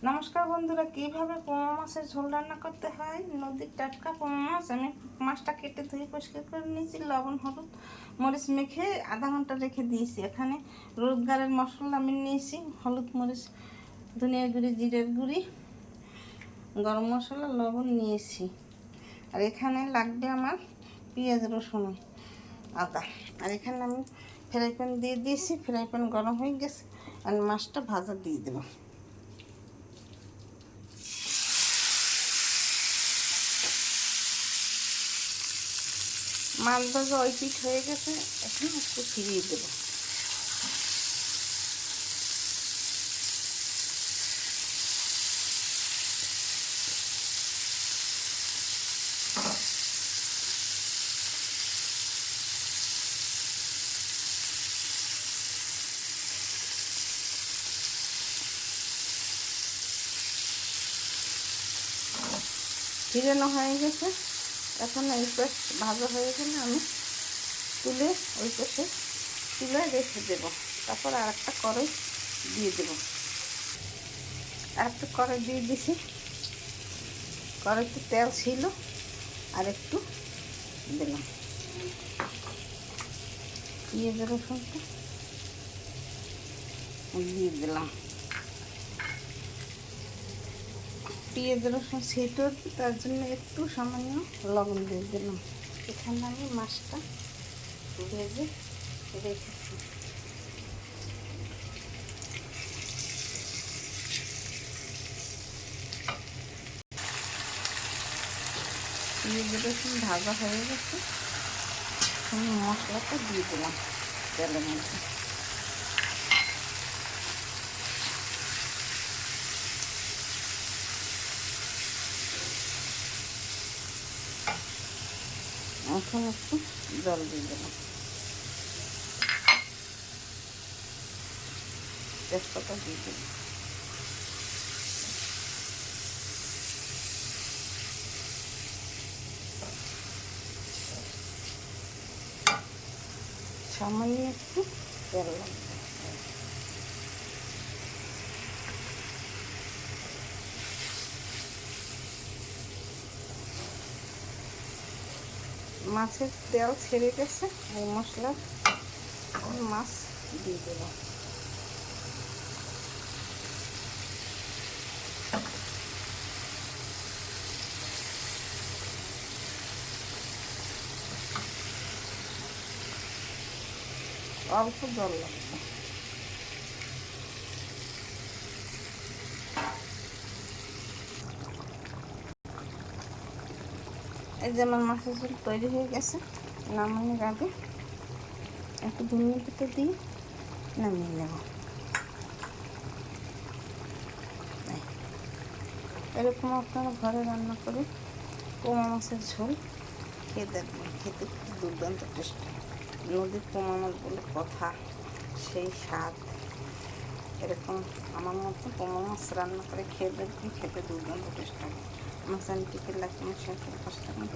নমস্কার বন্ধুরা, কিভাবে পোমা মাছের ঝোল রান্না করতে হয়। নদীর টাটকা পোমা মাছ আমি মাছটা কেটে ধুয়ে পরিষ্কার করে নিয়েছি। লবণ হলুদ মরিচ মেখে আধা ঘন্টা রেখে দিয়েছি। এখানে রোজগারের মশলা আমি নিয়েছি, হলুদ মরিচ ধনিয়া গুঁড়ি জিরের গুঁড়ি গরম মশলা লবণ নিয়েছি। আর এখানে লাগবে আমার পেঁয়াজ রসুন আদা। আর এখানে আমি ফ্রাই প্যান দিয়ে দিয়েছি, ফ্রাই প্যান গরম হয়ে গেছে। আর মাছটা ভাজা দিয়ে দেবো। মাছ ভাজা ওই পিঠ হয়ে গেছে, এখন একটু ফিরিয়ে দেবো। ফিরানো হয়ে গেছে। এখন এই পাশ ভাজা হয়ে গেলে আমি তুলে ওই পাশে তুলে রেখে দেব। তারপর আর একটা কড়াই দিয়ে দেব। আর একটা কড়াই দিয়ে দিছি। কড়াইতে তেল ছিল, আর একটু দিলাম পেঁয়াজ রসুনটা দিয়ে দিলাম। পেঁয়াজ রসুন সেটা তার জন্য একটু সামান্য লবণ দিয়ে দিলাম। এখানে আমি মাছটা ভেজে রেখেছি। পেঁয়াজ রসুন ভাজা হয়ে গেছে, আমি মশলাটা দিয়ে দিলাম তেলের মধ্যে। এখন একটু জল দিয়ে দিলাম, তেজপাতা দিয়ে দিলাম। সামান্য একটু তেল লাগবে। মাছের তেল ছেড়ে গেছে, এই মশলা মাছ দিয়ে দেব। অল্প জল লাগবে। এই যে আমার মাছের ঝোল তৈরি হয়ে গেছে। নামানোর আগে একটু ধনিয়া পাতা দিয়ে নামিয়ে নেব। এরকম আপনারা ঘরে রান্না করে পোমা মাছের ঝোল খেয়ে দেখবেন, খেতে খুব দুর্দান্ত টেস্টি। নদীর পোমা মাছ বলে কথা, সেই স্বাদ। এরকম আমার মতো পোমা মাছ রান্না করে খেয়ে দেখবেন, খেতে দুর্দান্ত টেস্ট হবে। আমার চ্যানেলটিকে লাইক এবং শেয়ার করে পাশে থাকুন।